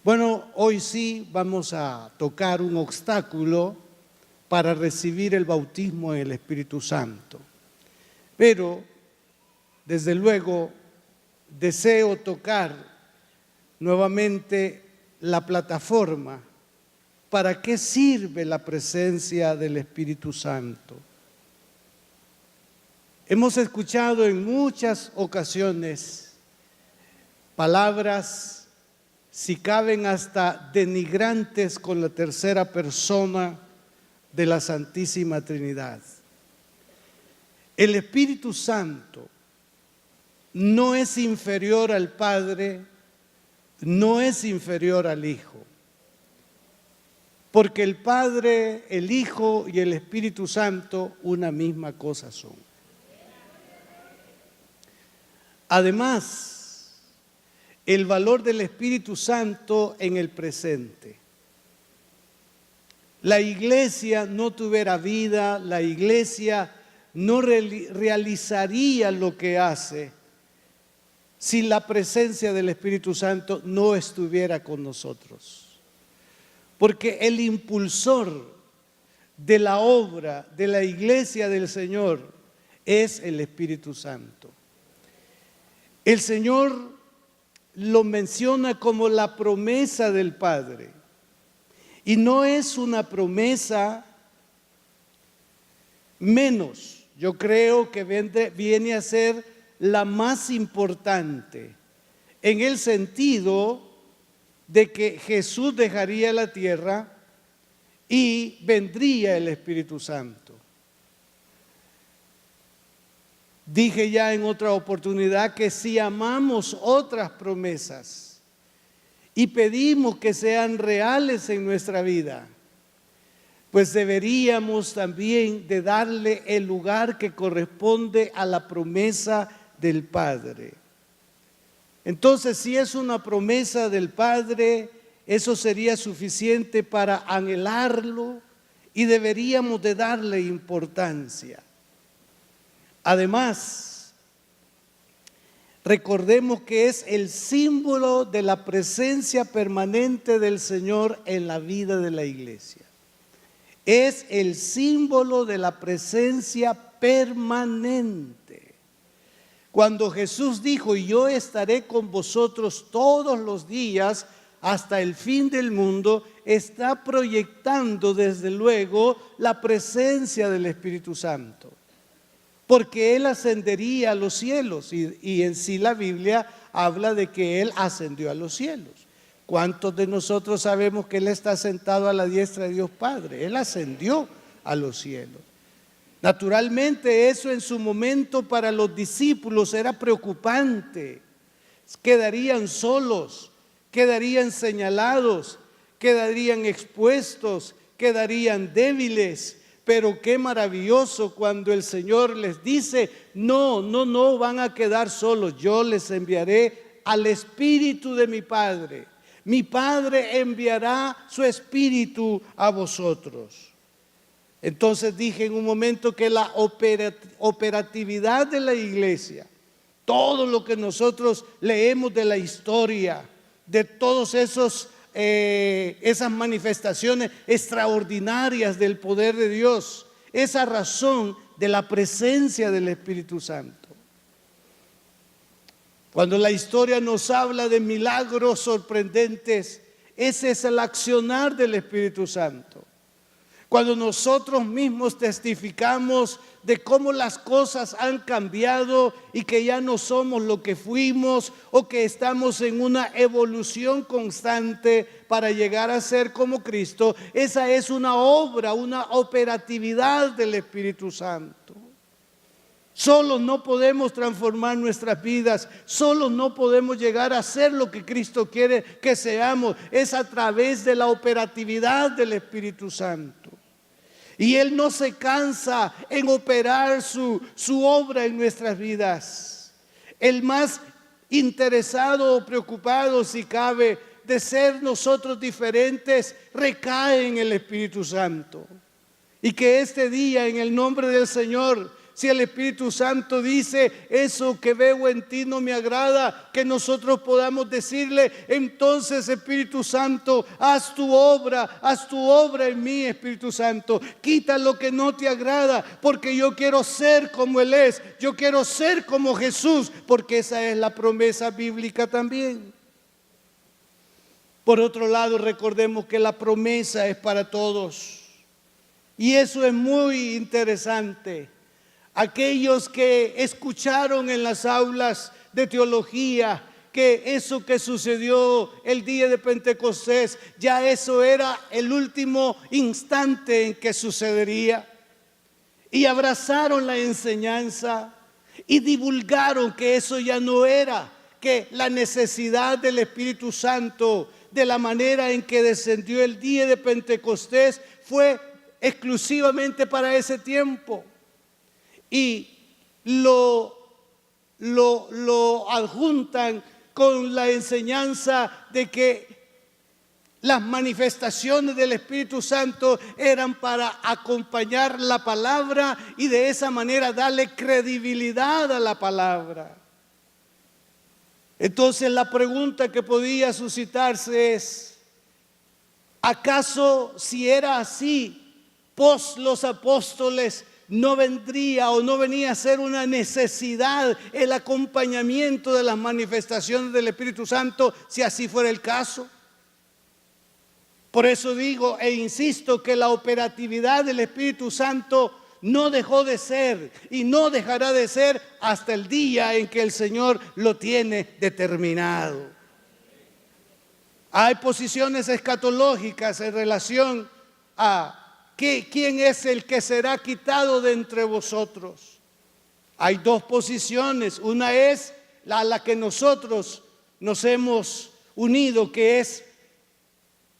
Bueno, hoy sí vamos a tocar un obstáculo para recibir el bautismo en el Espíritu Santo. Pero, desde luego, deseo tocar nuevamente la plataforma. ¿Para qué sirve la presencia del Espíritu Santo? Hemos escuchado en muchas ocasiones palabras, si caben hasta denigrantes, con la tercera persona de la Santísima Trinidad. El Espíritu Santo no es inferior al Padre, no es inferior al Hijo. Porque el Padre, el Hijo y el Espíritu Santo una misma cosa son. Además, el valor del Espíritu Santo en el presente. La iglesia no tuviera vida, la iglesia no realizaría lo que hace si la presencia del Espíritu Santo no estuviera con nosotros. Porque el impulsor de la obra de la iglesia del Señor es el Espíritu Santo. El Señor lo menciona como la promesa del Padre. Y no es una promesa menos. Yo creo que viene a ser la más importante, en el sentido de que Jesús dejaría la tierra y vendría el Espíritu Santo. Dije ya en otra oportunidad que si amamos otras promesas y pedimos que sean reales en nuestra vida, pues deberíamos también de darle el lugar que corresponde a la promesa del Padre. Entonces, si es una promesa del Padre, eso sería suficiente para anhelarlo y deberíamos de darle importancia. Además, recordemos que es el símbolo de la presencia permanente del Señor en la vida de la iglesia. Es el símbolo de la presencia permanente. Cuando Jesús dijo, yo estaré con vosotros todos los días hasta el fin del mundo, está proyectando desde luego la presencia del Espíritu Santo. Porque Él ascendería a los cielos y en sí la Biblia habla de que Él ascendió a los cielos. ¿Cuántos de nosotros sabemos que Él está sentado a la diestra de Dios Padre? Él ascendió a los cielos. Naturalmente eso en su momento para los discípulos era preocupante. Quedarían solos, quedarían señalados, quedarían expuestos, quedarían débiles. Pero qué maravilloso cuando el Señor les dice, no van a quedar solos, yo les enviaré al Espíritu de mi Padre. Mi Padre enviará su Espíritu a vosotros. Entonces dije en un momento que la operatividad de la iglesia, todo lo que nosotros leemos de la historia, de todos esas manifestaciones extraordinarias del poder de Dios, esa razón de la presencia del Espíritu Santo. Cuando la historia nos habla de milagros sorprendentes, ese es el accionar del Espíritu Santo. Cuando nosotros mismos testificamos de cómo las cosas han cambiado y que ya no somos lo que fuimos o que estamos en una evolución constante para llegar a ser como Cristo, esa es una obra, una operatividad del Espíritu Santo. Solos no podemos transformar nuestras vidas, solos no podemos llegar a ser lo que Cristo quiere que seamos, es a través de la operatividad del Espíritu Santo. Y Él no se cansa en operar su obra en nuestras vidas. El más interesado o preocupado, si cabe, de ser nosotros diferentes, recae en el Espíritu Santo. Y que este día, en el nombre del Señor, Si el Espíritu Santo dice, eso que veo en ti no me agrada, que nosotros podamos decirle, entonces Espíritu Santo, haz tu obra en mí, Espíritu Santo. Quita lo que no te agrada, porque yo quiero ser como Él es, yo quiero ser como Jesús, porque esa es la promesa bíblica también. Por otro lado, recordemos que la promesa es para todos. Y eso es muy interesante. Aquellos que escucharon en las aulas de teología que eso que sucedió el día de Pentecostés, ya eso era el último instante en que sucedería. Y abrazaron la enseñanza y divulgaron que eso ya no era, que la necesidad del Espíritu Santo, de la manera en que descendió el día de Pentecostés, fue exclusivamente para ese tiempo. Y lo adjuntan con la enseñanza de que las manifestaciones del Espíritu Santo eran para acompañar la palabra y de esa manera darle credibilidad a la palabra. Entonces la pregunta que podía suscitarse es, ¿acaso si era así, pos los apóstoles, no vendría o no venía a ser una necesidad el acompañamiento de las manifestaciones del Espíritu Santo si así fuera el caso? Por eso digo e insisto que la operatividad del Espíritu Santo no dejó de ser y no dejará de ser hasta el día en que el Señor lo tiene determinado. Hay posiciones escatológicas en relación a ¿quién es el que será quitado de entre vosotros? Hay dos posiciones. Una es a la que nosotros nos hemos unido, que es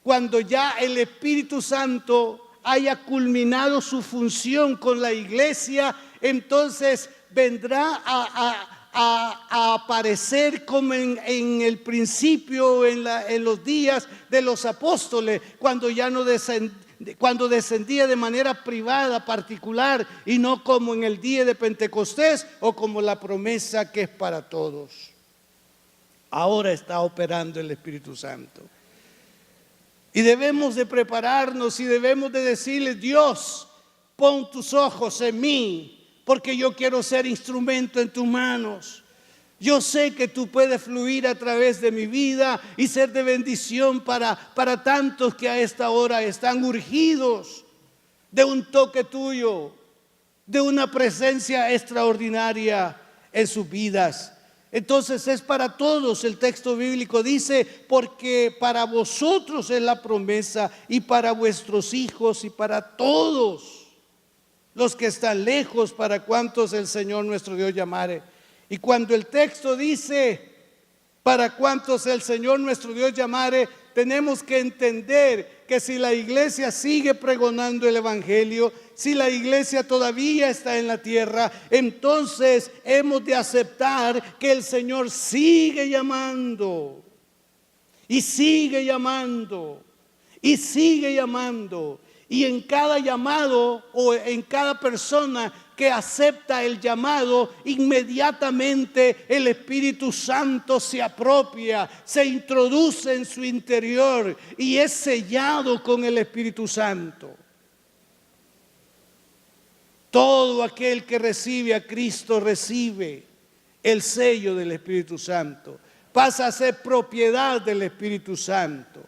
cuando ya el Espíritu Santo haya culminado su función con la iglesia, entonces vendrá a aparecer como en el principio, en los días de los apóstoles, cuando ya no cuando descendía de manera privada, particular, y no como en el día de Pentecostés o como la promesa que es para todos. Ahora está operando el Espíritu Santo. Y debemos de prepararnos y debemos de decirle, Dios, pon tus ojos en mí, porque yo quiero ser instrumento en tus manos. Yo sé que tú puedes fluir a través de mi vida y ser de bendición para tantos que a esta hora están urgidos de un toque tuyo, de una presencia extraordinaria en sus vidas. Entonces es para todos. El texto bíblico dice, porque para vosotros es la promesa y para vuestros hijos y para todos los que están lejos, para cuantos el Señor nuestro Dios llamare. Y cuando el texto dice, para cuantos el Señor nuestro Dios llamare, tenemos que entender que si la iglesia sigue pregonando el evangelio, si la iglesia todavía está en la tierra, entonces hemos de aceptar que el Señor sigue llamando y sigue llamando y sigue llamando. Y en cada llamado o en cada persona que acepta el llamado, inmediatamente el Espíritu Santo se apropia, se introduce en su interior y es sellado con el Espíritu Santo. Todo aquel que recibe a Cristo recibe el sello del Espíritu Santo. Pasa a ser propiedad del Espíritu Santo.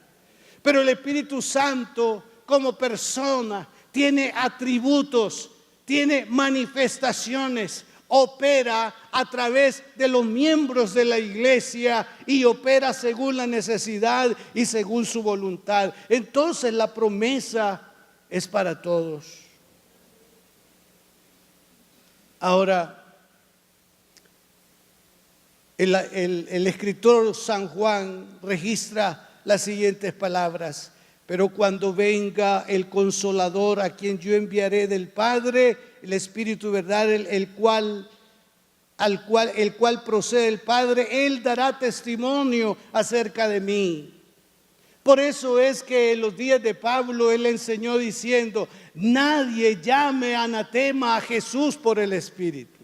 Pero el Espíritu Santo como persona tiene atributos, tiene manifestaciones, opera a través de los miembros de la iglesia y opera según la necesidad y según su voluntad. Entonces la promesa es para todos. Ahora, el escritor San Juan registra las siguientes palabras: pero cuando venga el Consolador, a quien yo enviaré del Padre, el Espíritu verdad, el cual procede del Padre, Él dará testimonio acerca de mí. Por eso es que en los días de Pablo él enseñó diciendo: nadie llame anatema a Jesús por el Espíritu.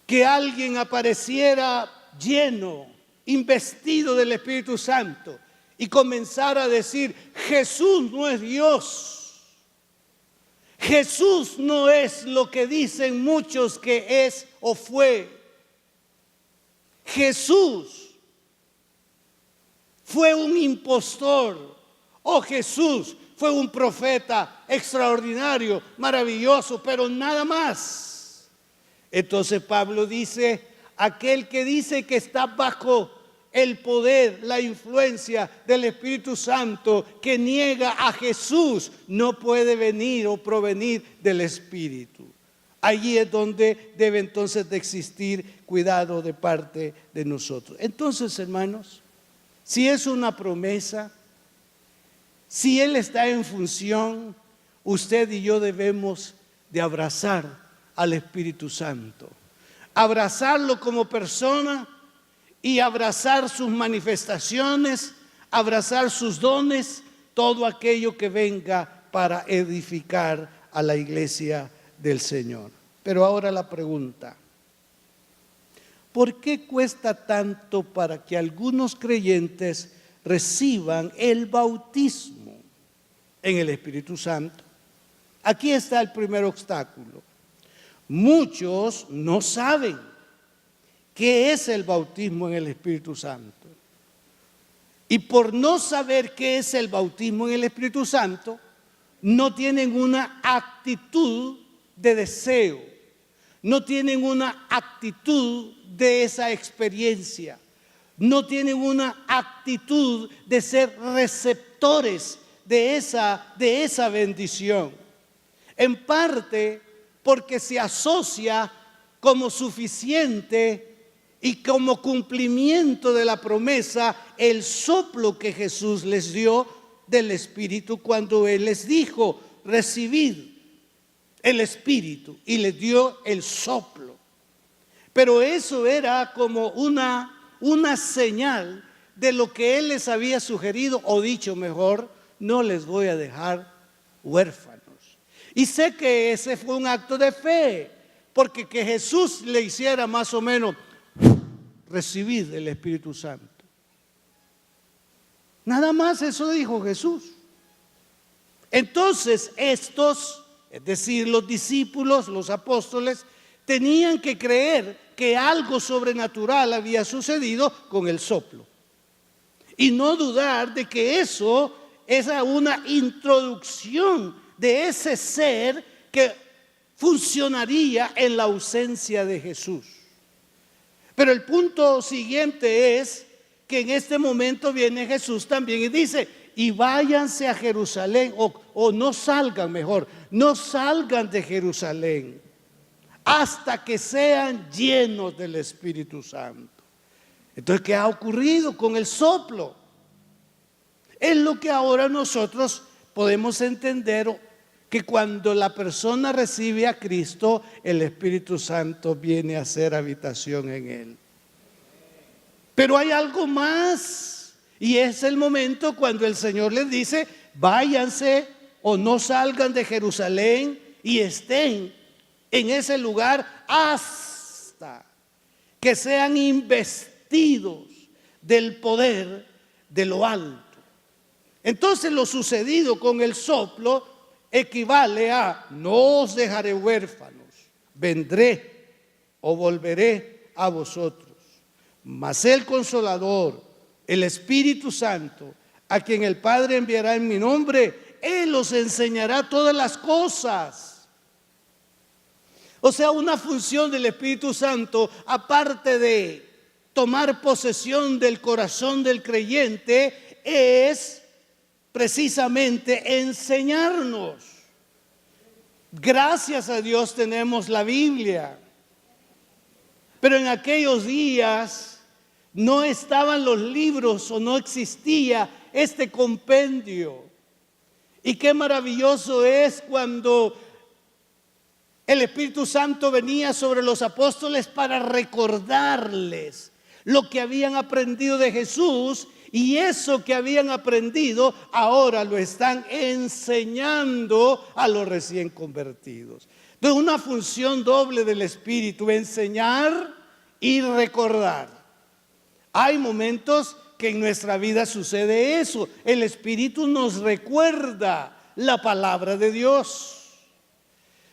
Que alguien apareciera lleno, investido del Espíritu Santo y comenzara a decir: Jesús no es Dios. Jesús no es lo que dicen muchos que es o fue. Jesús fue un impostor. Oh, Jesús fue un profeta extraordinario, maravilloso, pero nada más. Entonces Pablo dice: aquel que dice que está bajo el poder, la influencia del Espíritu Santo, que niega a Jesús, no puede venir o provenir del Espíritu. Allí es donde debe entonces de existir cuidado de parte de nosotros. Entonces, hermanos, si es una promesa, si Él está en función, usted y yo debemos de abrazar al Espíritu Santo. Abrazarlo como persona y abrazar sus manifestaciones, abrazar sus dones, todo aquello que venga para edificar a la iglesia del Señor. Pero ahora la pregunta: ¿por qué cuesta tanto para que algunos creyentes reciban el bautismo en el Espíritu Santo? Aquí está el primer obstáculo. Muchos no saben qué es el bautismo en el Espíritu Santo. Y por no saber qué es el bautismo en el Espíritu Santo, no tienen una actitud de deseo, no tienen una actitud de esa experiencia, no tienen una actitud de ser receptores de esa bendición. En parte porque se asocia como suficiente y como cumplimiento de la promesa el soplo que Jesús les dio del Espíritu cuando Él les dijo: recibid el Espíritu, y les dio el soplo. Pero eso era como una señal de lo que Él les había sugerido, o dicho mejor: no les voy a dejar huérfanos. Y sé que ese fue un acto de fe, porque que Jesús le hiciera más o menos: recibid el Espíritu Santo. Nada más eso dijo Jesús. Entonces estos, es decir, los discípulos, los apóstoles, tenían que creer que algo sobrenatural había sucedido con el soplo. Y no dudar de que eso era una introducción de ese ser que funcionaría en la ausencia de Jesús. Pero el punto siguiente es que en este momento viene Jesús también y dice: y váyanse a Jerusalén, o no salgan, mejor, no salgan de Jerusalén hasta que sean llenos del Espíritu Santo. Entonces, ¿qué ha ocurrido con el soplo? Es lo que ahora nosotros podemos entender, que cuando la persona recibe a Cristo, el Espíritu Santo viene a hacer habitación en él. Pero hay algo más, y es el momento cuando el Señor les dice: váyanse o no salgan de Jerusalén y estén en ese lugar hasta que sean investidos del poder de lo alto. Entonces, lo sucedido con el soplo equivale a: no os dejaré huérfanos, vendré o volveré a vosotros. Mas el Consolador, el Espíritu Santo, a quien el Padre enviará en mi nombre, Él os enseñará todas las cosas. O sea, una función del Espíritu Santo, aparte de tomar posesión del corazón del creyente, es precisamente enseñarnos. Gracias a Dios tenemos la Biblia, pero en aquellos días no estaban los libros o no existía este compendio. Y qué maravilloso es cuando el Espíritu Santo venía sobre los apóstoles para recordarles lo que habían aprendido de Jesús Y eso que habían aprendido, ahora lo están enseñando a los recién convertidos. Entonces, una función doble del Espíritu: enseñar y recordar. Hay momentos que en nuestra vida sucede eso. El Espíritu nos recuerda la palabra de Dios.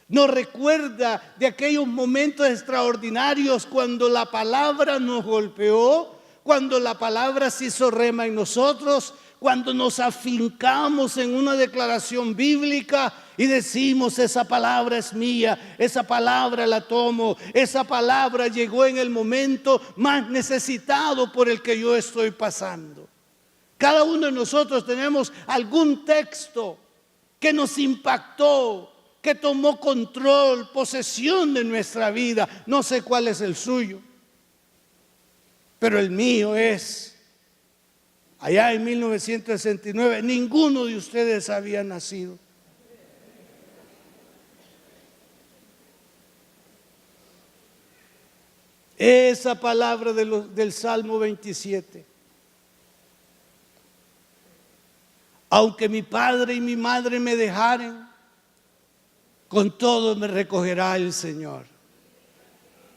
Nos recuerda de aquellos momentos extraordinarios cuando la palabra nos golpeó, cuando la palabra se hizo rema en nosotros, cuando nos afincamos en una declaración bíblica y decimos: esa palabra es mía, esa palabra la tomo, esa palabra llegó en el momento más necesitado por el que yo estoy pasando. Cada uno de nosotros tenemos algún texto que nos impactó, que tomó control, posesión de nuestra vida. No sé cuál es el suyo, pero el mío es: allá en 1969, ninguno de ustedes había nacido. Esa palabra del Salmo 27. Aunque mi padre y mi madre me dejaren, con todo me recogerá el Señor.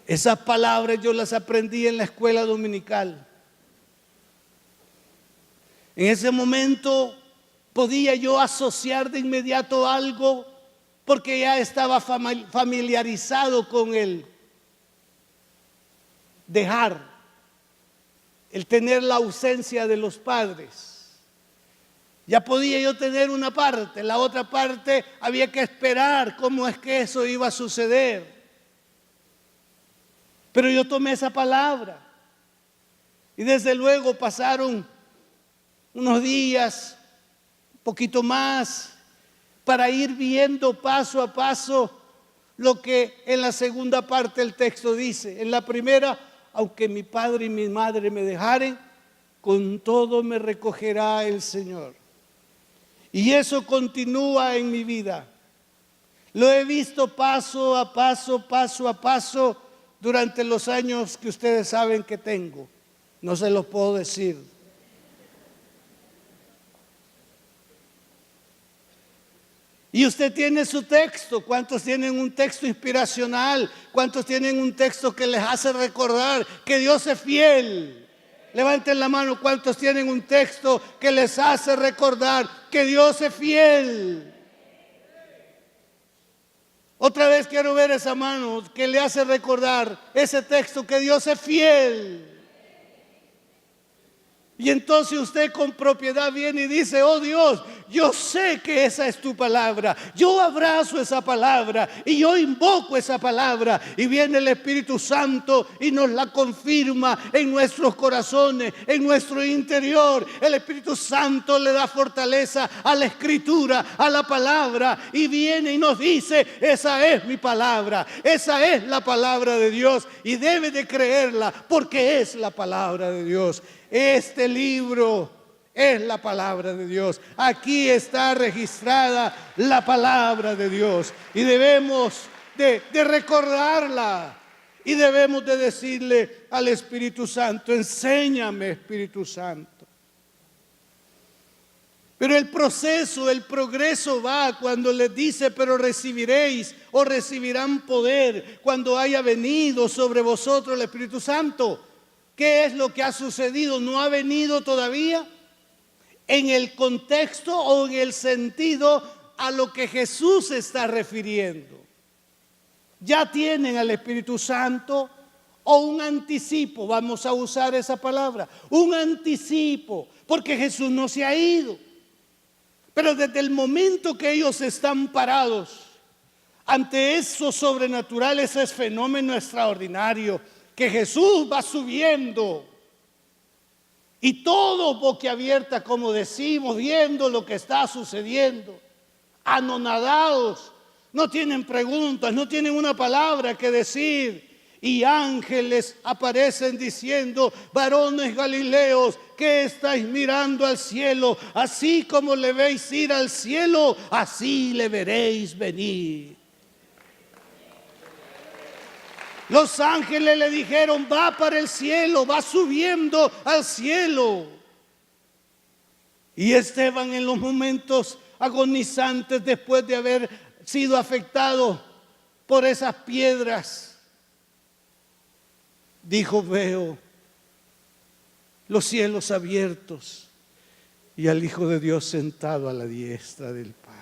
Esas palabras yo las aprendí en la escuela dominical. En ese momento podía yo asociar de inmediato algo, porque ya estaba familiarizado con el dejar, el tener la ausencia de los padres. Ya podía yo tener una parte, la otra parte había que esperar cómo es que eso iba a suceder. Pero yo tomé esa palabra y desde luego pasaron unos días, un poquito más, para ir viendo paso a paso lo que en la segunda parte del texto dice. En la primera: aunque mi padre y mi madre me dejaren, con todo me recogerá el Señor. Y eso continúa en mi vida. Lo he visto paso a paso, durante los años que ustedes saben que tengo. No se los puedo decir. Y usted tiene su texto. ¿Cuántos tienen un texto inspiracional? ¿Cuántos tienen un texto que les hace recordar que Dios es fiel? Levanten la mano. ¿Cuántos tienen un texto que les hace recordar que Dios es fiel? Otra vez quiero ver esa mano que le hace recordar ese texto, que Dios es fiel. Y entonces usted con propiedad viene y dice: oh Dios, yo sé que esa es tu palabra, yo abrazo esa palabra y yo invoco esa palabra. Y viene el Espíritu Santo y nos la confirma en nuestros corazones, en nuestro interior. El Espíritu Santo le da fortaleza a la Escritura, a la palabra, y viene y nos dice: esa es mi palabra, esa es la palabra de Dios, y debe de creerla porque es la palabra de Dios. Este libro es la palabra de Dios. Aquí está registrada la palabra de Dios y debemos de recordarla, y debemos de decirle al Espíritu Santo: enséñame, Espíritu Santo. Pero el proceso, el progreso va cuando les dice: pero recibiréis o recibirán poder cuando haya venido sobre vosotros el Espíritu Santo. ¿Qué es lo que ha sucedido? ¿No ha venido todavía? En el contexto o en el sentido a lo que Jesús se está refiriendo. Ya tienen al Espíritu Santo, o un anticipo, vamos a usar esa palabra, un anticipo, porque Jesús no se ha ido. Pero desde el momento que ellos están parados ante eso sobrenatural, ese fenómeno extraordinario, que Jesús va subiendo y todos boquiabierta, como decimos, viendo lo que está sucediendo, anonadados, no tienen preguntas, no tienen una palabra que decir, y ángeles aparecen diciendo: varones galileos, ¿qué estáis mirando al cielo? Así como le veis ir al cielo, así le veréis venir. Los ángeles le dijeron: va para el cielo, va subiendo al cielo. Y Esteban, en los momentos agonizantes después de haber sido afectado por esas piedras, dijo: veo los cielos abiertos y al Hijo de Dios sentado a la diestra del Padre.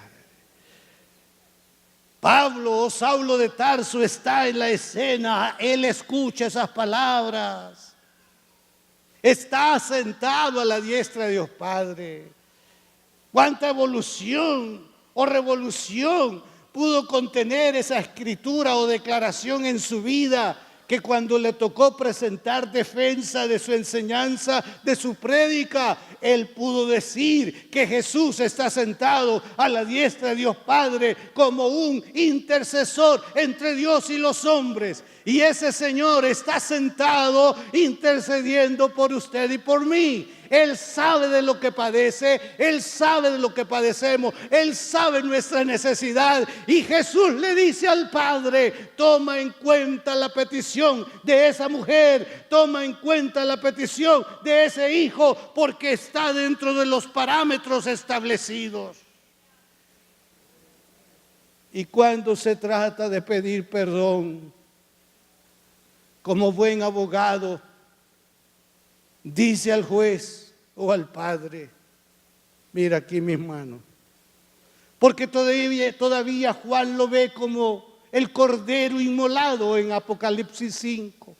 Pablo o Saulo de Tarso está en la escena. Él escucha esas palabras. Está sentado a la diestra de Dios Padre. ¿Cuánta evolución o revolución pudo contener esa escritura o declaración en su vida, que cuando le tocó presentar defensa de su enseñanza, de su prédica, él pudo decir que Jesús está sentado a la diestra de Dios Padre como un intercesor entre Dios y los hombres? Y ese Señor está sentado intercediendo por usted y por mí. Él sabe de lo que padece, Él sabe de lo que padecemos, Él sabe nuestra necesidad. Y Jesús le dice al Padre: toma en cuenta la petición de esa mujer, toma en cuenta la petición de ese hijo, porque está dentro de los parámetros establecidos. Y cuando se trata de pedir perdón, como buen abogado, dice al juez o al padre: mira aquí mis manos. Porque todavía Juan lo ve como el cordero inmolado en Apocalipsis 5.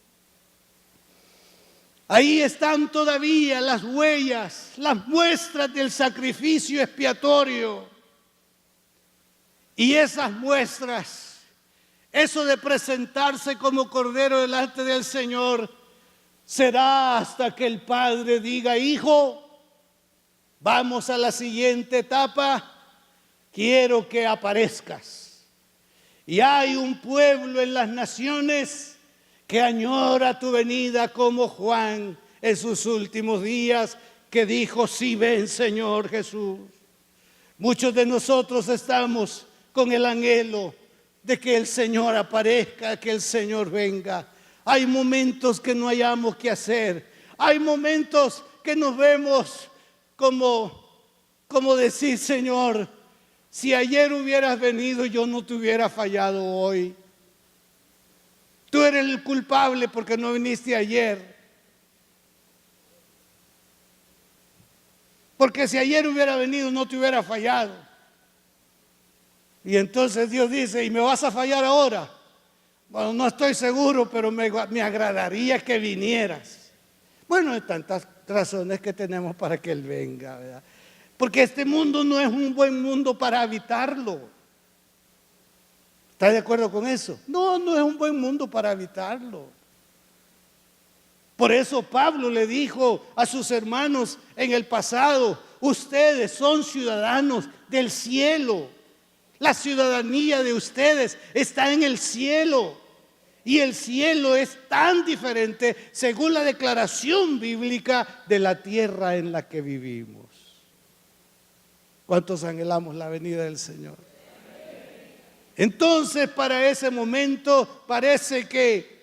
Ahí están todavía las huellas, las muestras del sacrificio expiatorio. Y esas muestras, eso de presentarse como cordero delante del Señor, será hasta que el Padre diga: hijo, vamos a la siguiente etapa, quiero que aparezcas. Y hay un pueblo en las naciones que añora tu venida, como Juan en sus últimos días, que dijo: sí, ven Señor Jesús. Muchos de nosotros estamos con el anhelo de que el Señor aparezca, que el Señor venga. Hay momentos que no hayamos qué hacer. Hay momentos que nos vemos como decir: Señor, si ayer hubieras venido, yo no te hubiera fallado hoy. Tú eres el culpable porque no viniste ayer. Porque si ayer hubiera venido, no te hubiera fallado. Y entonces Dios dice: ¿y me vas a fallar ahora? Bueno, no estoy seguro, pero me agradaría que vinieras. Bueno, hay tantas razones que tenemos para que Él venga, ¿verdad? Porque este mundo no es un buen mundo para habitarlo. ¿Está de acuerdo con eso? No, no es un buen mundo para habitarlo. Por eso Pablo le dijo a sus hermanos en el pasado: ustedes son ciudadanos del cielo. La ciudadanía de ustedes está en el cielo. Y el cielo es tan diferente, según la declaración bíblica, de la tierra en la que vivimos. ¿Cuántos anhelamos la venida del Señor? Entonces, para ese momento parece que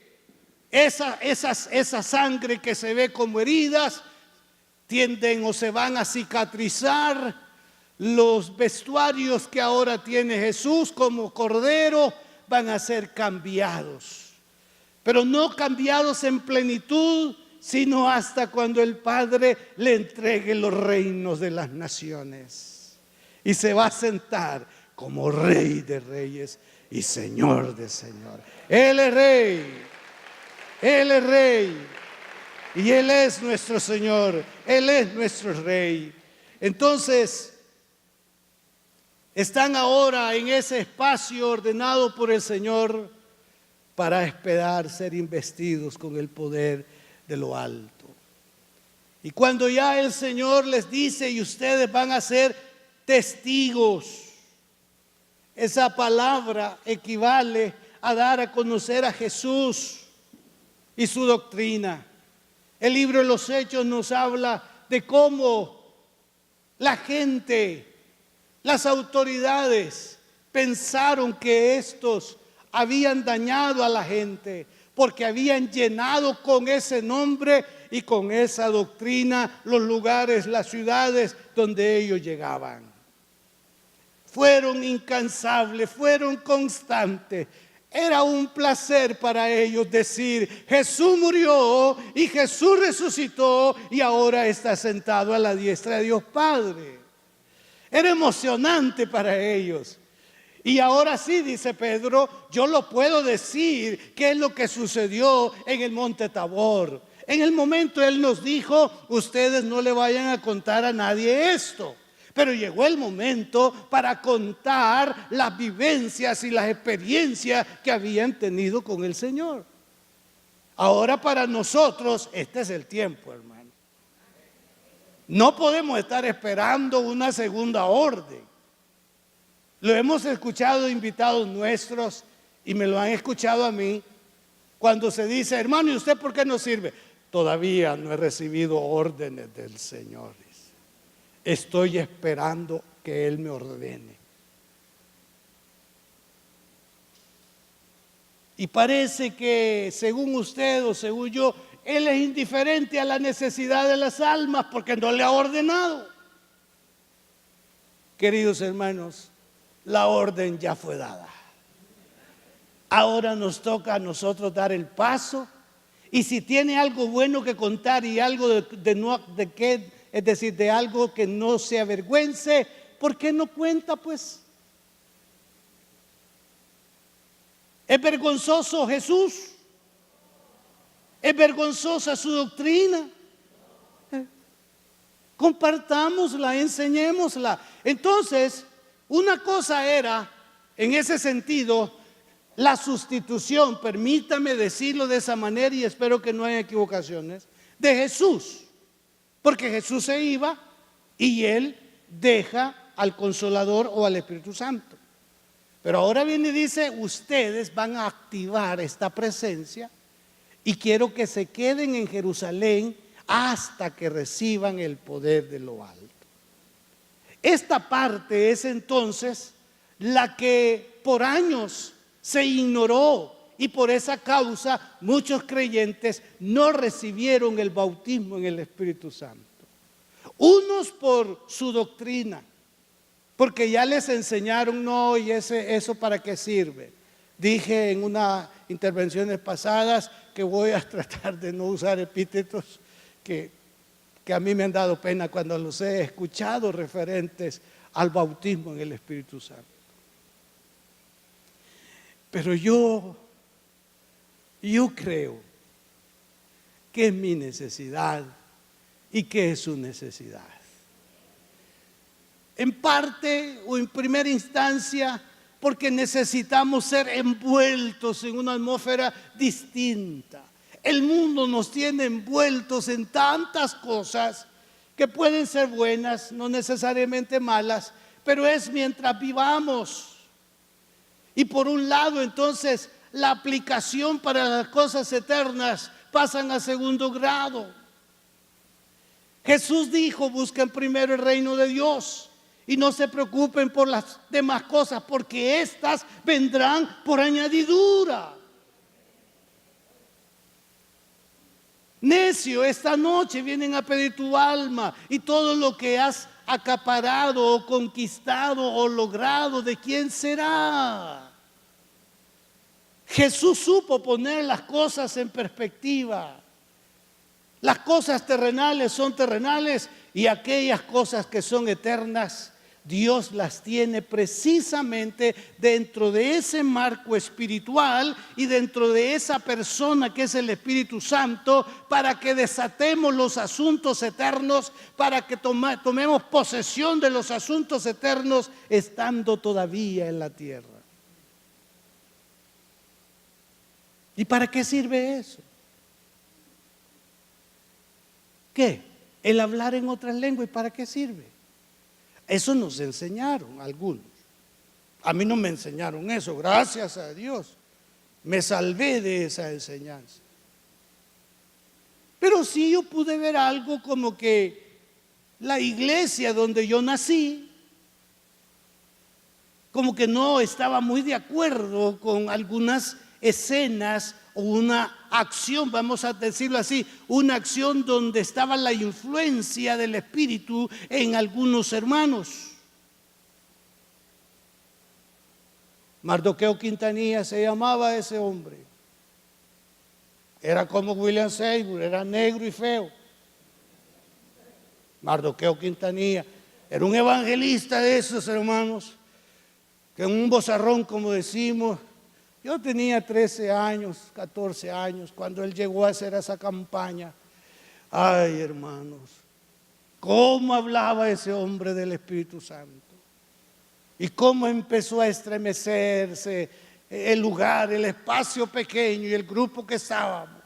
esa sangre que se ve como heridas tienden o se van a cicatrizar. Los vestuarios que ahora tiene Jesús como cordero van a ser cambiados, pero no cambiados en plenitud, sino hasta cuando el Padre le entregue los reinos de las naciones. Y se va a sentar como Rey de reyes y Señor de señores. Él es Rey, Él es Rey, y Él es nuestro Señor, Él es nuestro Rey. Entonces, están ahora en ese espacio ordenado por el Señor para esperar ser investidos con el poder de lo alto. Y cuando ya el Señor les dice: y ustedes van a ser testigos, esa palabra equivale a dar a conocer a Jesús y su doctrina. El libro de los Hechos nos habla de cómo la gente, las autoridades, pensaron que estos habían dañado a la gente porque habían llenado con ese nombre y con esa doctrina los lugares, las ciudades donde ellos llegaban. Fueron incansables, fueron constantes. Era un placer para ellos decir: Jesús murió y Jesús resucitó y ahora está sentado a la diestra de Dios Padre. Era emocionante para ellos. Y ahora sí, dice Pedro, yo lo puedo decir, qué es lo que sucedió en el monte Tabor. En el momento Él nos dijo: ustedes no le vayan a contar a nadie esto. Pero llegó el momento para contar las vivencias y las experiencias que habían tenido con el Señor. Ahora para nosotros este es el tiempo, hermano. No podemos estar esperando una segunda orden. Lo hemos escuchado de invitados nuestros y me lo han escuchado a mí cuando se dice: hermano, ¿y usted por qué no sirve? Todavía no he recibido órdenes del Señor. Estoy esperando que Él me ordene. Y parece que según usted o según yo, Él es indiferente a la necesidad de las almas porque no le ha ordenado. Queridos hermanos, la orden ya fue dada. Ahora nos toca a nosotros dar el paso. Y si tiene algo bueno que contar y algo es decir, de algo que no se avergüence, ¿por qué no cuenta pues? ¿Es vergonzoso Jesús? ¿Es vergonzosa su doctrina? Compartámosla, enseñémosla. Entonces, una cosa era, en ese sentido, la sustitución, permítame decirlo de esa manera y espero que no haya equivocaciones, de Jesús. Porque Jesús se iba y Él deja al Consolador o al Espíritu Santo. Pero ahora viene y dice: ustedes van a activar esta presencia y quiero que se queden en Jerusalén hasta que reciban el poder de lo alto. Esta parte es entonces la que por años se ignoró y por esa causa muchos creyentes no recibieron el bautismo en el Espíritu Santo. Unos por su doctrina, porque ya les enseñaron: no, y eso ¿para qué sirve? Dije en unas intervenciones pasadas que voy a tratar de no usar epítetos que a mí me han dado pena cuando los he escuchado referentes al bautismo en el Espíritu Santo. Pero yo creo que es mi necesidad y que es su necesidad. En parte o en primera instancia porque necesitamos ser envueltos en una atmósfera distinta. El mundo nos tiene envueltos en tantas cosas que pueden ser buenas, no necesariamente malas, pero es mientras vivamos. Y por un lado, entonces, la aplicación para las cosas eternas pasan a segundo grado. Jesús dijo: busquen primero el reino de Dios y no se preocupen por las demás cosas, porque éstas vendrán por añadidura. Necio, esta noche vienen a pedir tu alma y todo lo que has acaparado o conquistado o logrado, ¿de quién será? Jesús supo poner las cosas en perspectiva. Las cosas terrenales son terrenales y aquellas cosas que son eternas, Dios las tiene precisamente dentro de ese marco espiritual y dentro de esa persona que es el Espíritu Santo, para que desatemos los asuntos eternos, para que tomemos posesión de los asuntos eternos estando todavía en la tierra. ¿Y para qué sirve eso? ¿Qué? El hablar en otras lenguas, ¿y para qué sirve? Eso nos enseñaron algunos. A mí no me enseñaron eso, gracias a Dios. Me salvé de esa enseñanza. Pero sí yo pude ver algo como que la iglesia donde yo nací, como que no estaba muy de acuerdo con algunas escenas o una acción, vamos a decirlo así, una acción donde estaba la influencia del Espíritu en algunos hermanos. Mardoqueo Quintanilla se llamaba ese hombre. Era como William Seymour, era negro y feo. Mardoqueo Quintanilla era un evangelista de esos, hermanos, que en un bozarrón, como decimos. Yo tenía 13 años, 14 años, cuando él llegó a hacer esa campaña. Ay, hermanos, cómo hablaba ese hombre del Espíritu Santo. Y cómo empezó a estremecerse el lugar, el espacio pequeño y el grupo que estábamos.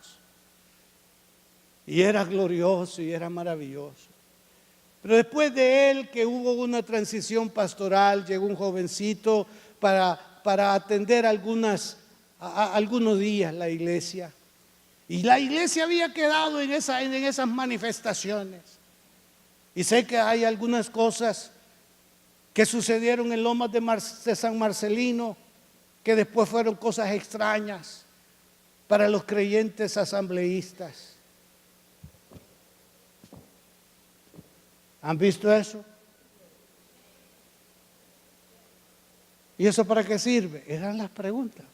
Y era glorioso y era maravilloso. Pero después de él, que hubo una transición pastoral, llegó un jovencito para atender algunos días la iglesia. Y la iglesia había quedado en esas manifestaciones. Y sé que hay algunas cosas que sucedieron en Lomas de San Marcelino, que después fueron cosas extrañas para los creyentes asambleístas. ¿Han visto eso? ¿Y eso para qué sirve? Eran las preguntas.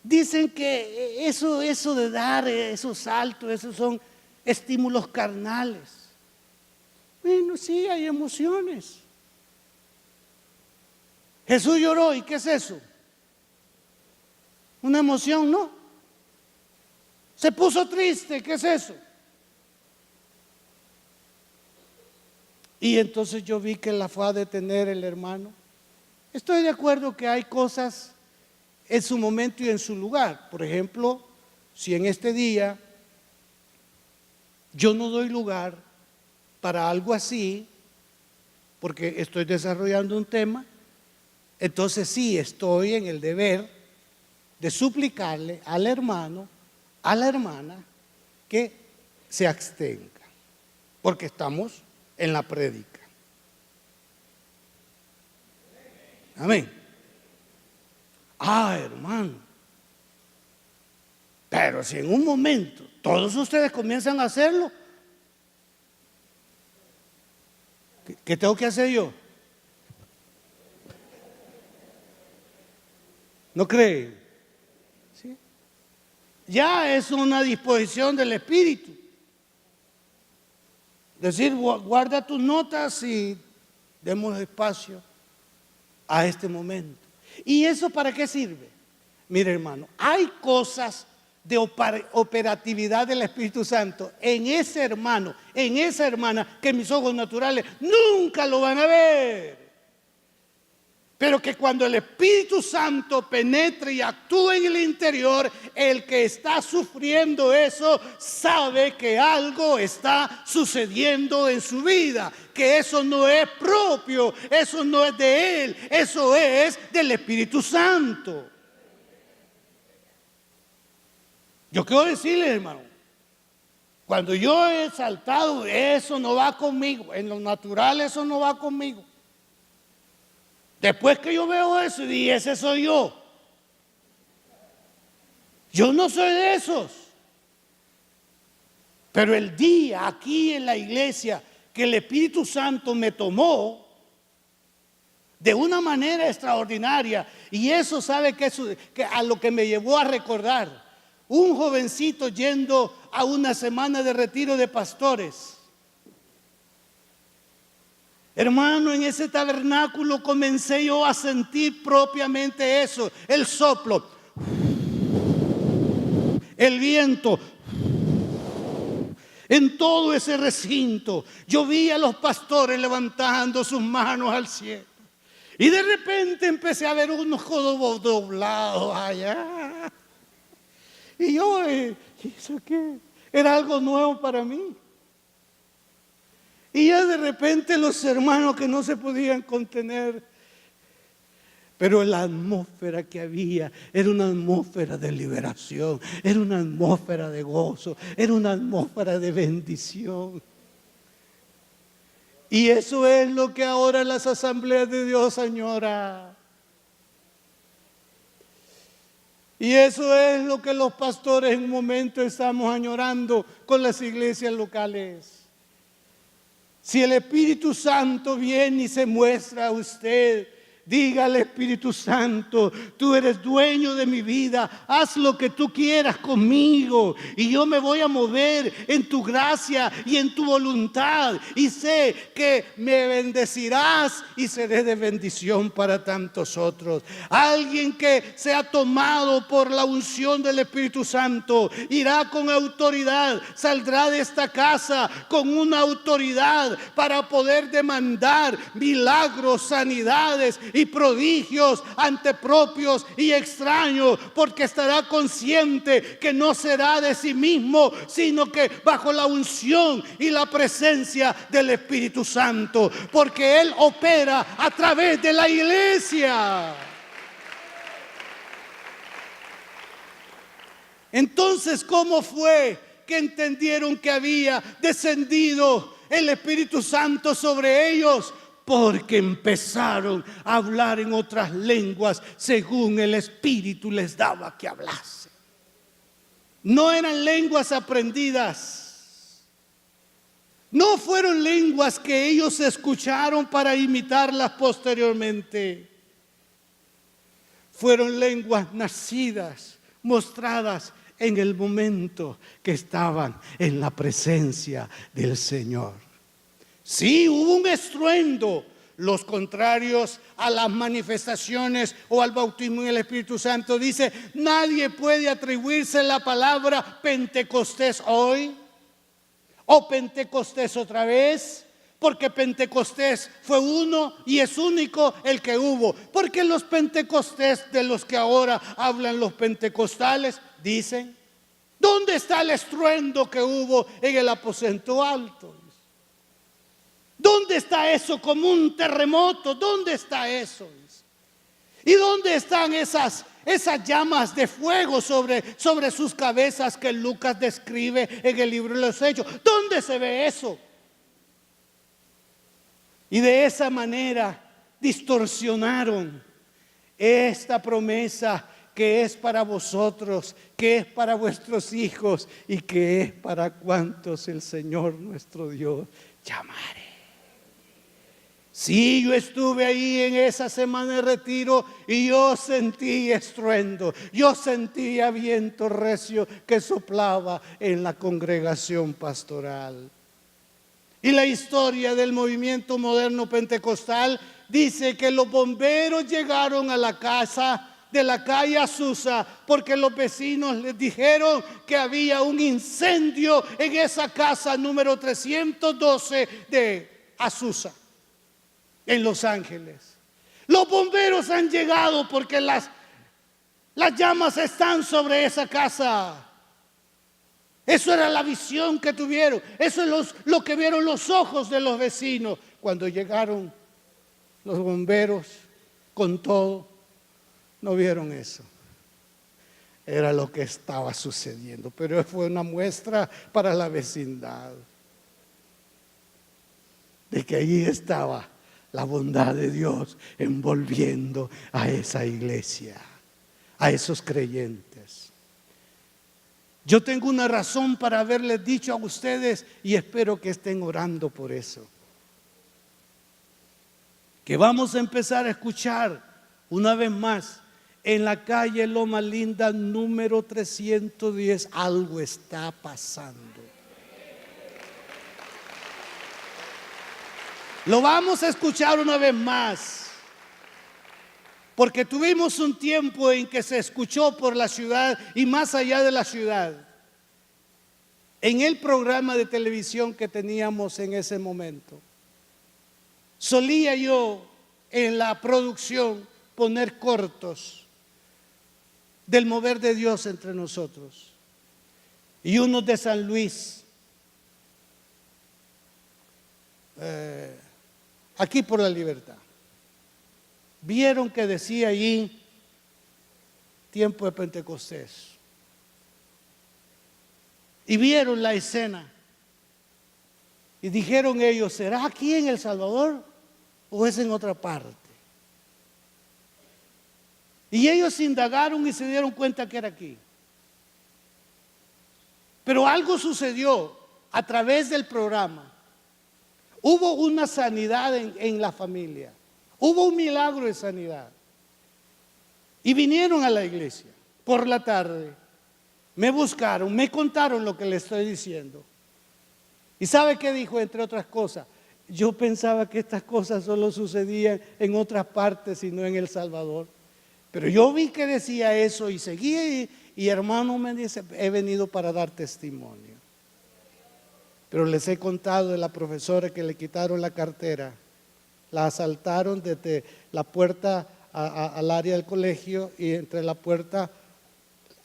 Dicen que eso de dar esos saltos, esos son estímulos carnales. Bueno, sí, hay emociones. Jesús lloró, ¿y qué es eso? Una emoción, ¿no? Se puso triste, ¿qué es eso? Y entonces yo vi que la fue a detener el hermano. Estoy de acuerdo que hay cosas en su momento y en su lugar. Por ejemplo, si en este día yo no doy lugar para algo así, porque estoy desarrollando un tema, entonces sí estoy en el deber de suplicarle al hermano, a la hermana, que se abstenga, porque estamos en la prédica. Amén. Hermano, pero si en un momento todos ustedes comienzan a hacerlo, ¿qué tengo que hacer yo? ¿No creen? ¿Sí? Ya es una disposición del Espíritu. Decir, guarda tus notas y demos espacio a este momento. ¿Y eso para qué sirve? Mire, hermano, hay cosas de operatividad del Espíritu Santo en ese hermano, en esa hermana, que mis ojos naturales nunca lo van a ver. Pero que cuando el Espíritu Santo penetre y actúe en el interior, el que está sufriendo eso sabe que algo está sucediendo en su vida, que eso no es propio, eso no es de él, eso es del Espíritu Santo. Yo quiero decirle, hermano, cuando yo he saltado, eso no va conmigo, en lo natural eso no va conmigo. Después que yo veo eso y ese soy yo. Yo no soy de esos. Pero el día aquí en la iglesia que el Espíritu Santo me tomó de una manera extraordinaria, y eso sabe que a lo que me llevó a recordar, un jovencito yendo a una semana de retiro de pastores. Hermano, en ese tabernáculo comencé yo a sentir propiamente eso, el soplo, el viento. En todo ese recinto yo vi a los pastores levantando sus manos al cielo. Y de repente empecé a ver unos codos doblados allá. Y yo, ¿eso qué? Era algo nuevo para mí. Y ya de repente los hermanos que no se podían contener, pero la atmósfera que había era una atmósfera de liberación, era una atmósfera de gozo, era una atmósfera de bendición. Y eso es lo que ahora las asambleas de Dios añoran. Y eso es lo que los pastores en un momento estamos añorando con las iglesias locales. Si el Espíritu Santo viene y se muestra a usted, diga al Espíritu Santo: tú eres dueño de mi vida, haz lo que tú quieras conmigo y yo me voy a mover en tu gracia y en tu voluntad, y sé que me bendecirás y seré de bendición para tantos otros. Alguien que sea tomado por la unción del Espíritu Santo irá con autoridad, saldrá de esta casa con una autoridad para poder demandar milagros, sanidades y prodigios ante propios y extraños, porque estará consciente que no será de sí mismo, sino que bajo la unción y la presencia del Espíritu Santo, porque Él opera a través de la iglesia. Entonces, ¿cómo fue que entendieron que había descendido el Espíritu Santo sobre ellos? Porque empezaron a hablar en otras lenguas según el Espíritu les daba que hablase. No eran lenguas aprendidas. No fueron lenguas que ellos escucharon para imitarlas posteriormente. Fueron lenguas nacidas, mostradas en el momento que estaban en la presencia del Señor. Sí, hubo un estruendo. Los contrarios a las manifestaciones o al bautismo en el Espíritu Santo dice: nadie puede atribuirse la palabra Pentecostés hoy o Pentecostés otra vez, porque Pentecostés fue uno y es único el que hubo. Porque los Pentecostés de los que ahora hablan los pentecostales dicen: ¿dónde está el estruendo que hubo en el aposento alto? ¿Dónde está eso como un terremoto? ¿Dónde está eso? ¿Y dónde están esas llamas de fuego sobre sus cabezas que Lucas describe en el libro de los Hechos? ¿Dónde se ve eso? Y de esa manera distorsionaron esta promesa que es para vosotros, que es para vuestros hijos y que es para cuantos el Señor nuestro Dios llamare. Sí, yo estuve ahí en esa semana de retiro y yo sentí estruendo, yo sentía viento recio que soplaba en la congregación pastoral. Y la historia del movimiento moderno pentecostal dice que los bomberos llegaron a la casa de la calle Azusa porque los vecinos les dijeron que había un incendio en esa casa número 312 de Azusa, en Los Ángeles. Los bomberos han llegado porque las llamas están sobre esa casa. Eso era la visión que tuvieron. Eso es lo que vieron los ojos de los vecinos. Cuando llegaron los bomberos con todo, no vieron eso. Era lo que estaba sucediendo. Pero fue una muestra para la vecindad de que allí estaba la bondad de Dios envolviendo a esa iglesia, a esos creyentes. Yo tengo una razón para haberles dicho a ustedes y espero que estén orando por eso. Que vamos a empezar a escuchar una vez más en la calle Loma Linda número 310. Algo está pasando. Lo vamos a escuchar una vez más, porque tuvimos un tiempo en que se escuchó por la ciudad y más allá de la ciudad, en el programa de televisión que teníamos en ese momento. Solía yo en la producción poner cortos del mover de Dios entre nosotros, y unos de San Luis, aquí por la Libertad. Vieron que decía allí tiempo de Pentecostés. Y vieron la escena. Y dijeron ellos, ¿será aquí en El Salvador o es en otra parte? Y ellos indagaron y se dieron cuenta que era aquí. Pero algo sucedió a través del programa. Hubo una sanidad en la familia. Hubo un milagro de sanidad. Y vinieron a la iglesia por la tarde. Me buscaron, me contaron lo que le estoy diciendo. ¿Y sabe qué dijo, entre otras cosas? Yo pensaba que estas cosas solo sucedían en otras partes y no en El Salvador. Pero yo vi que decía eso y seguí, y hermano me dice, he venido para dar testimonio. Pero les he contado de la profesora que le quitaron la cartera, la asaltaron desde la puerta al área del colegio y entre la puerta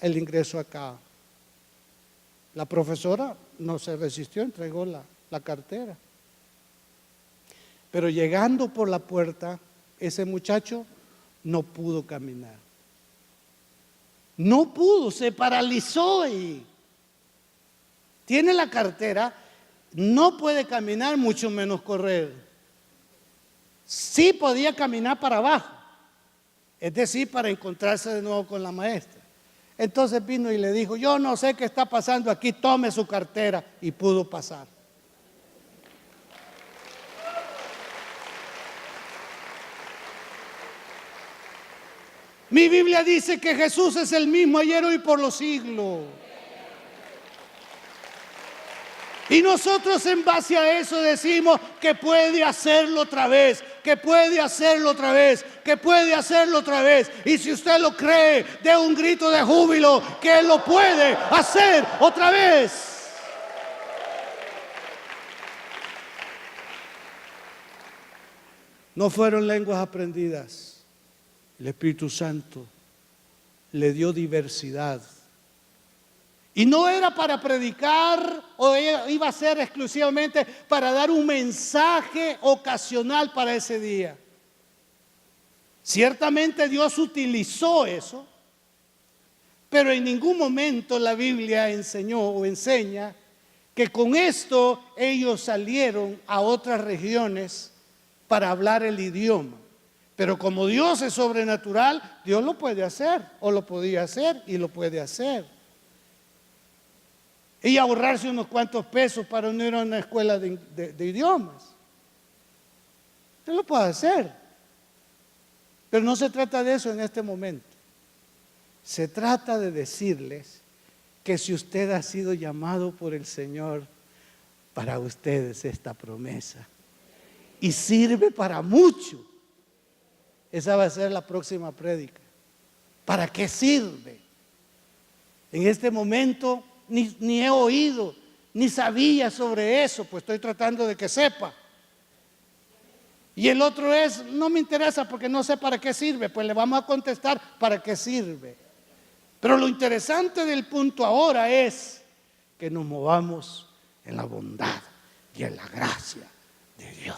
el ingreso acá. La profesora no se resistió, entregó la cartera. Pero llegando por la puerta, ese muchacho no pudo caminar. No pudo, se paralizó y tiene la cartera, no puede caminar, mucho menos correr. Sí podía caminar para abajo, es decir, para encontrarse de nuevo con la maestra. Entonces vino y le dijo, yo no sé qué está pasando aquí, tome su cartera, y pudo pasar. Mi Biblia dice que Jesús es el mismo ayer, hoy, por los siglos. Y nosotros en base a eso decimos que puede hacerlo otra vez, que puede hacerlo otra vez, que puede hacerlo otra vez. Y si usted lo cree, dé un grito de júbilo que Él lo puede hacer otra vez. No fueron lenguas aprendidas. El Espíritu Santo le dio diversidad. Y no era para predicar o iba a ser exclusivamente para dar un mensaje ocasional para ese día. Ciertamente Dios utilizó eso, pero en ningún momento la Biblia enseñó o enseña que con esto ellos salieron a otras regiones para hablar el idioma. Pero como Dios es sobrenatural, Dios lo puede hacer, o lo podía hacer y lo puede hacer. Y ahorrarse unos cuantos pesos para no ir a una escuela de idiomas. Él lo puede hacer. Pero no se trata de eso en este momento. Se trata de decirles que si usted ha sido llamado por el Señor, para ustedes esta promesa. Y sirve para mucho. Esa va a ser la próxima prédica. ¿Para qué sirve? En este momento ni he oído, ni sabía sobre eso, pues estoy tratando de que sepa. Y el otro es, no me interesa porque no sé para qué sirve, pues le vamos a contestar para qué sirve. Pero lo interesante del punto ahora es que nos movamos en la bondad y en la gracia de Dios.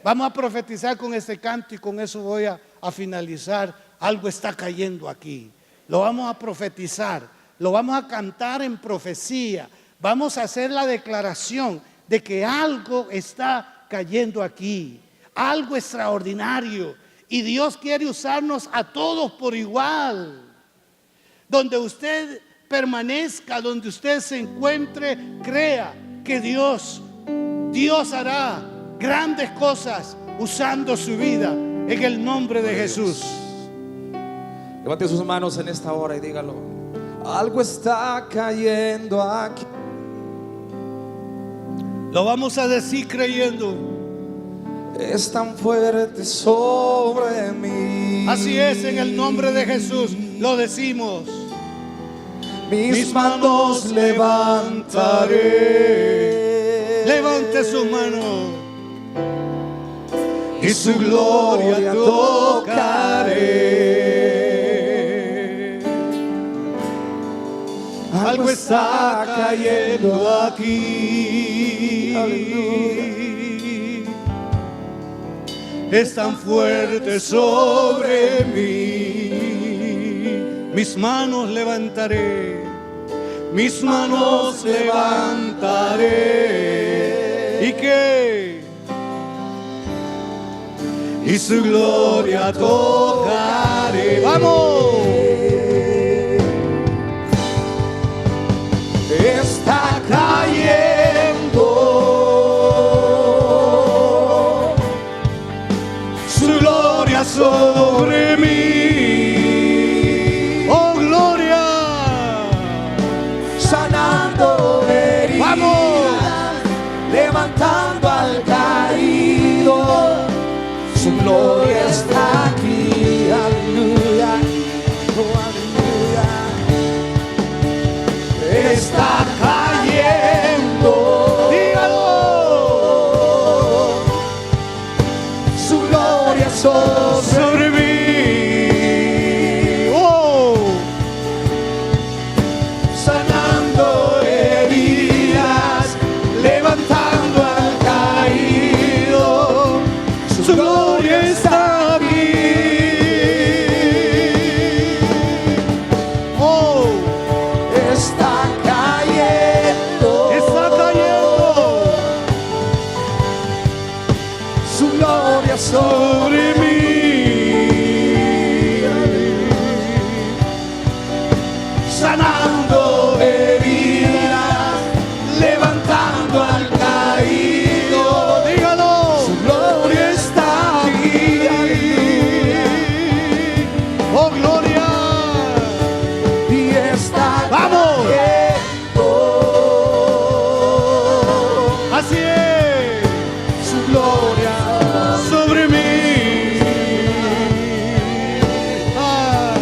Vamos a profetizar con este canto y con eso voy a finalizar. Algo está cayendo aquí. Lo vamos a profetizar, lo vamos a cantar en profecía. Vamos a hacer la declaración de que algo está cayendo aquí, algo extraordinario. Y Dios quiere usarnos a todos por igual. Donde usted permanezca, donde usted se encuentre, crea que Dios hará grandes cosas usando su vida en el nombre de Jesús. Levante sus manos en esta hora y dígalo. Algo está cayendo aquí. Lo vamos a decir creyendo. Es tan fuerte sobre mí. Así es, en el nombre de Jesús lo decimos. Mis manos levantaré. Levante su mano. Y su gloria tocaré. Algo está cayendo aquí. Es tan fuerte sobre mí. Mis manos levantaré. Mis manos levantaré. y su gloria tocaré. ¡Vamos! Está cayendo su gloria sobre mí. ¡Oh, gloria! Sanando heridas, ¡Vamos! levantando al caído. Su gloria está aquí. Aleluya. Oh, aleluya. Está cayendo, ¡Dígalo! su gloria sobre mí. ¡Oh! Sanando heridas, levantando al caído. Su gloria está aquí. ¡Oh! Está cayendo, ¡Está cayendo! su gloria sobre mí. Sanando heridas, levantando al caído. ¡Dígalo! Su gloria está aquí. ¡Oh, gloria! Y está ¡Vamos! cayendo ¡Así es! su gloria Sobre mí. Ah.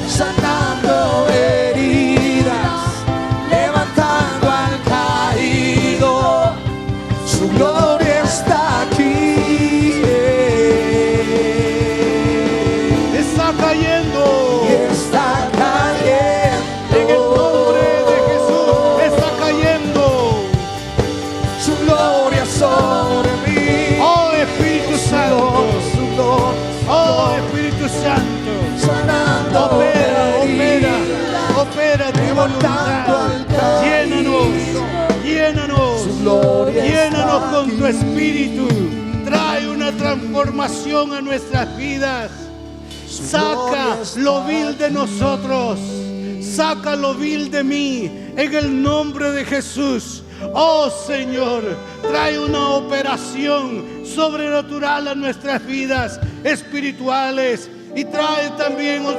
sanando heridas, levantando al caído. Su gloria está aquí. Está cayendo. Y está cayendo. En el nombre de Jesús está cayendo. Su gloria sobre mí. Oh, Espíritu Santo. Su gloria Oh, Espíritu Santo. sanando Opera, opera, heridas, opera tu levantando al voluntad. caído. Llénanos, Su gloria llénanos está con tu aquí. espíritu. Trae una transformación a nuestras vidas. Saca lo vil de nosotros. Saca lo vil de mí. En el nombre de Jesús. Oh Señor, trae una operación sobrenatural a nuestras vidas espirituales. Y trae también, oh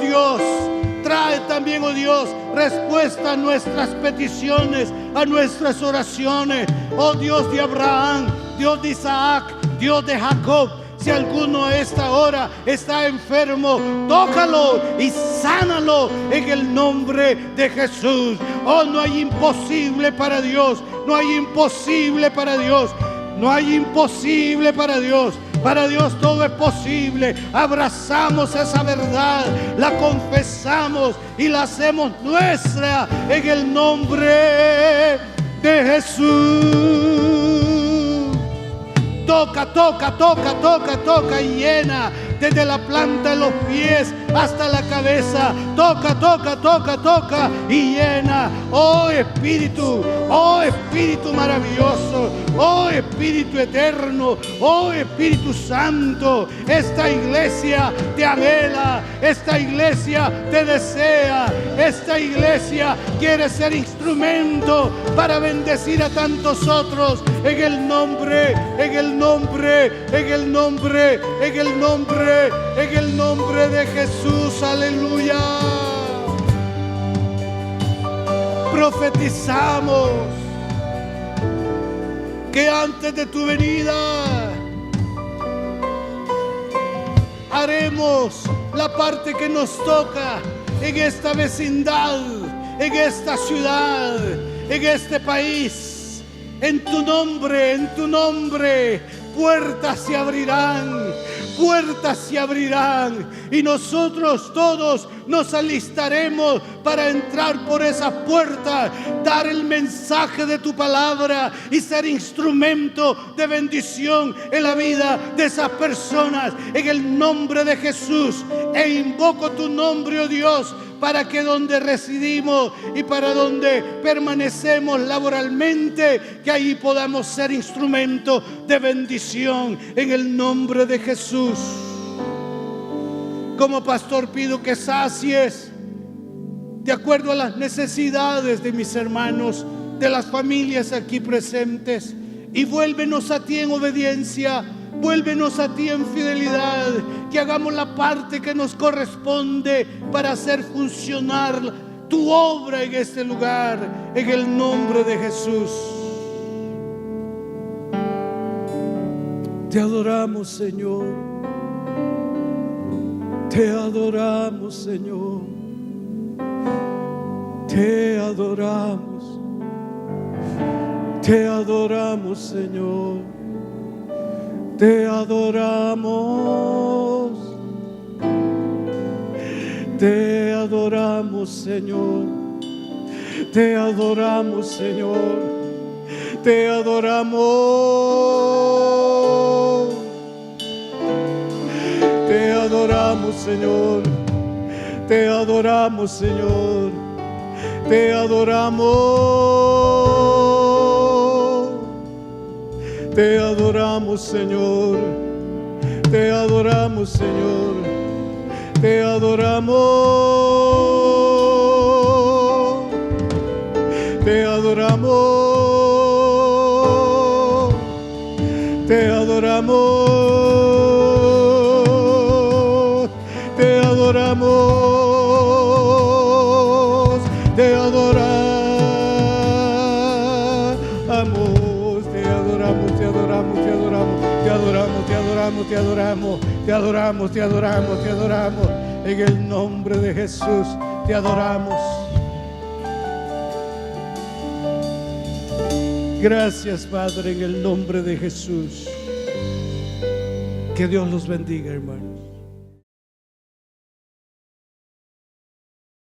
Dios, respuesta a nuestras peticiones, a nuestras oraciones. Oh Dios de Abraham, Dios de Isaac, Dios de Jacob. Si alguno a esta hora está enfermo, tócalo y sánalo en el nombre de Jesús. Oh, no hay imposible para Dios. No hay imposible para Dios. No hay imposible para Dios. Para Dios todo es posible. Abrazamos esa verdad, la confesamos y la hacemos nuestra en el nombre de Jesús. Toca, toca, toca, toca, toca y llena desde la planta de los pies hasta la cabeza. Toca, toca, toca, toca y llena. Oh Espíritu maravilloso, oh Espíritu eterno, oh Espíritu Santo. Esta iglesia te anhela, esta iglesia te desea, esta iglesia quiere ser instrumento para bendecir a tantos otros en el nombre, en el nombre, en el nombre, en el nombre, en el nombre de Jesús. Aleluya. Profetizamos que antes de tu venida haremos la parte que nos toca en esta vecindad, en esta ciudad, en este país. En tu nombre, puertas se abrirán, puertas se abrirán y nosotros todos nos alistaremos para entrar por esas puertas, dar el mensaje de tu palabra y ser instrumento de bendición en la vida de esas personas en el nombre de Jesús. E invoco tu nombre, oh Dios, para que donde residimos y para donde permanecemos laboralmente, que ahí podamos ser instrumento de bendición en el nombre de Jesús. Como pastor pido que sacies de acuerdo a las necesidades de mis hermanos, de las familias aquí presentes, y vuélvenos a ti en obediencia, vuélvenos a ti en fidelidad, que hagamos la parte que nos corresponde para hacer funcionar tu obra en este lugar, en el nombre de Jesús. Te adoramos, Señor. Te adoramos, Señor. Te adoramos. Te adoramos, Señor. Te adoramos. Te adoramos, Señor. Te adoramos, Señor. Te adoramos. Te adoramos, Señor. Te adoramos, Señor. Te adoramos. Te adoramos, Señor. Te adoramos, Señor. Te adoramos. Te adoramos. Te adoramos. Te adoramos. Te adoramos. Te adoramos. Te adoramos. Te adoramos. Te adoramos. Te adoramos. Te adoramos. Te adoramos. Te adoramos. Te adoramos. En el nombre de Jesús te adoramos. Gracias, Padre, en el nombre de Jesús. Que Dios los bendiga, hermanos.